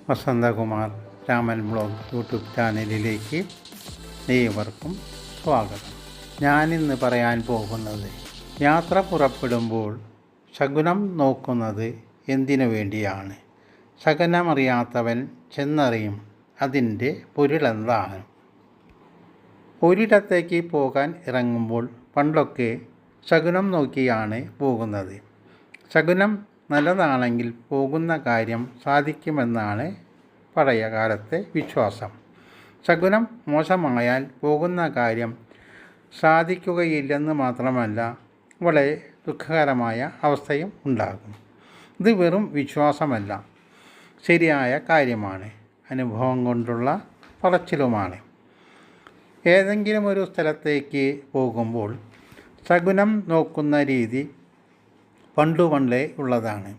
Vasanthakumar Raman blog YouTube ചാനലിലേക്ക് ഏവർക്കും സ്വാഗതം. ഞാനിന്ന് പറയാൻ പോകുന്നത് യാത്ര പുറപ്പെടുമ്പോൾ ശകുനം നോക്കുന്നത് എന്തിനു വേണ്ടിയാണ്. ശകുനമറിയാത്തവൻ ചെന്നറിയും അതിൻ്റെ പൊരുളെന്താണ്. ഒരിടത്തേക്ക് പോകാൻ ഇറങ്ങുമ്പോൾ പണ്ടൊക്കെ ശകുനം നോക്കിയാണ് പോകുന്നത്. ശകുനം നല്ലതാണെങ്കിൽ പോകുന്ന കാര്യം സാധിക്കുമെന്നാണ് പഴയ കാലത്തെ വിശ്വാസം. ശകുനം മോശമായാൽ പോകുന്ന കാര്യം സാധിക്കുകയില്ലെന്ന് മാത്രമല്ല, വളരെ ദുഃഖകരമായ അവസ്ഥയും ഉണ്ടാകും. ഇത് വെറും വിശ്വാസമല്ല, ശരിയായ കാര്യമാണ്. അനുഭവം കൊണ്ടുള്ള പറച്ചിലുമാണ്. ഏതെങ്കിലും ഒരു സ്ഥലത്തേക്ക് പോകുമ്പോൾ ശകുനം നോക്കുന്ന രീതി പണ്ടുപണ്ടേ ഉള്ളതാണ്.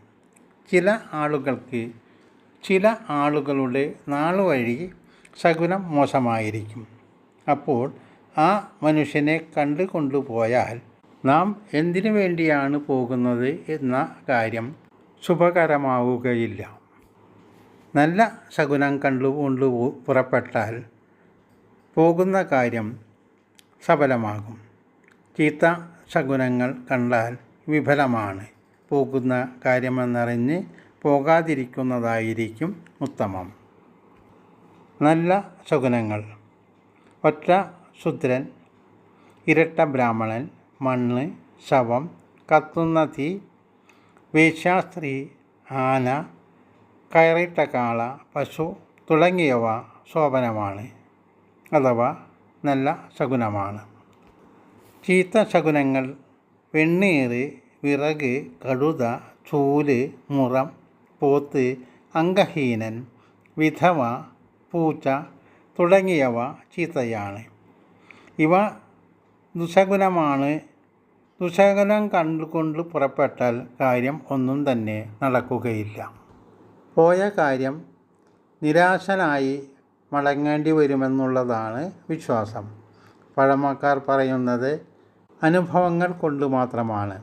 ചില ആളുകളുടെ നാളുവഴി ശകുനം മോശമായിരിക്കും. അപ്പോൾ ആ മനുഷ്യനെ കൊണ്ടുപോയാൽ നാം എന്തിനു വേണ്ടിയാണ് പോകുന്നത് എന്ന കാര്യം ശുഭകരമാവുകയില്ല. നല്ല ശകുനം കണ്ടുകൊണ്ട് പുറപ്പെട്ടാൽ പോകുന്ന കാര്യം സഫലമാകും. ചീത്ത ശകുനങ്ങൾ കണ്ടാൽ വിഫലമാണ് പോകുന്ന കാര്യമെന്നറിഞ്ഞ് പോകാതിരിക്കുന്നതായിരിക്കും ഉത്തമം. നല്ല ശകുനങ്ങൾ: ഒറ്റ ശൂദ്രൻ, ഇരട്ട ബ്രാഹ്മണൻ, മണ്ണ്, ശവം, കത്തുന്ന തീ, വേശ്യാസ്ത്രീ, ആന, കയറിട്ട കാള, പശു തുടങ്ങിയവ ശോഭനമാണ് അഥവാ നല്ല ശകുനമാണ്. ചീത്ത ശകുനങ്ങൾ: വെണ്ണീറ്, വിറക്, കഴുത, ചൂല്, മുറം, പോത്ത്, അംഗഹീനൻ, വിധവ, പൂച്ച തുടങ്ങിയവ ചീത്തയാണ്. ഇവ ദുശകുനമാണ്. ദുശകുനം കണ്ടുകൊണ്ട് പുറപ്പെട്ടാൽ കാര്യം ഒന്നും തന്നെ നടക്കുകയില്ല. പോയ കാര്യം നിരാശനായി മടങ്ങേണ്ടി വരുമെന്നുള്ളതാണ് വിശ്വാസം. പഴമക്കാർ പറയുന്നത് അനുഭവങ്ങൾ കൊണ്ട് മാത്രമാണ്.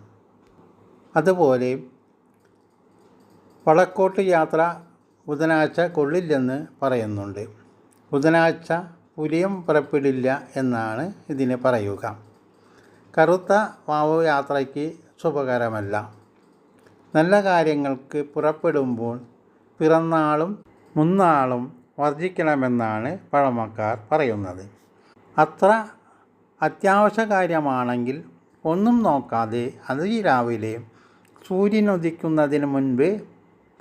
അതുപോലെ വടക്കോട്ട് യാത്ര ബുധനാഴ്ച കൊള്ളില്ലെന്ന് പറയുന്നുണ്ട്. ബുധനാഴ്ച പുലിയും പുറപ്പെടില്ല എന്നാണ് ഇതിന് പറയുക. കറുത്ത വാവ് യാത്രയ്ക്ക് ശുഭകരമല്ല. നല്ല കാര്യങ്ങൾക്ക് പുറപ്പെടുമ്പോൾ പിറന്നാളും മുന്നാളും വർജിക്കണമെന്നാണ് പഴമക്കാർ പറയുന്നത്. അത്ര അത്യാവശ്യ കാര്യമാണെങ്കിൽ ഒന്നും നോക്കാതെ അതിരാവിലെ സൂര്യനുദിക്കുന്നതിന് മുൻപ്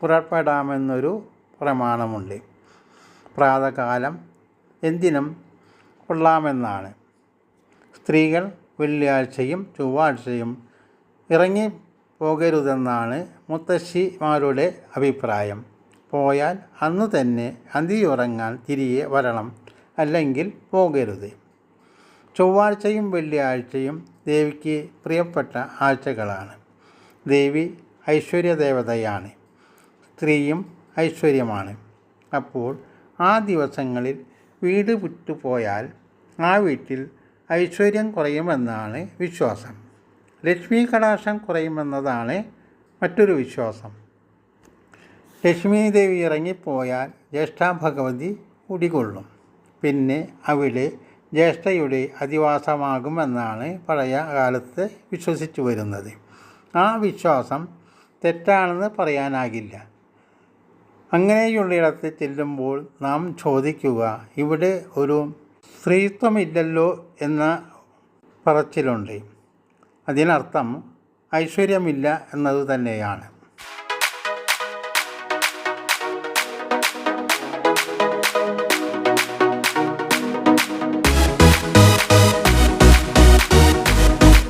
പുറപ്പെടാമെന്നൊരു പ്രമാണമുണ്ട്. പ്രാതകാലം എന്തിനും കൊള്ളാമെന്നാണ്. സ്ത്രീകൾ വെള്ളിയാഴ്ചയും ചൊവ്വാഴ്ചയും ഇറങ്ങി പോകരുതെന്നാണ് മുത്തശ്ശിമാരുടെ അഭിപ്രായം. പോയാൽ അന്നു തന്നെ അന്തിയുറങ്ങാൻ തിരികെ വരണം, അല്ലെങ്കിൽ പോകരുത്. ചൊവ്വാഴ്ചയും വെള്ളിയാഴ്ചയും ദേവിക്ക് പ്രിയപ്പെട്ട ആഴ്ചകളാണ്. ദേവി ഐശ്വര്യദേവതയാണ്. സ്ത്രീയും ഐശ്വര്യമാണ്. അപ്പോൾ ആ ദിവസങ്ങളിൽ വീട് വിട്ടുപോയാൽ ആ വീട്ടിൽ ഐശ്വര്യം കുറയുമെന്നാണ് വിശ്വാസം. ലക്ഷ്മി കടാക്ഷം കുറയുമെന്നതാണ് മറ്റൊരു വിശ്വാസം. ലക്ഷ്മി ദേവി ഇറങ്ങിപ്പോയാൽ ജ്യേഷ്ഠ ഭഗവതി കുടികൊള്ളും. പിന്നെ അവിടെ ജ്യേഷ്ഠയുടെ അധിവാസമാകുമെന്നാണ് പഴയ കാലത്ത് വിശ്വസിച്ചു വരുന്നത്. ആ വിശ്വാസം തെറ്റാണെന്ന് പറയാനാകില്ല. അങ്ങനെയുള്ളിടത്ത് ചെല്ലുമ്പോൾ നാം ചോദിക്കുക, ഇവിടെ ഒരു സ്ത്രീത്വമില്ലല്ലോ എന്ന പറച്ചിലുണ്ട്. അതിനർത്ഥം ഐശ്വര്യമില്ല എന്നത് തന്നെയാണ്.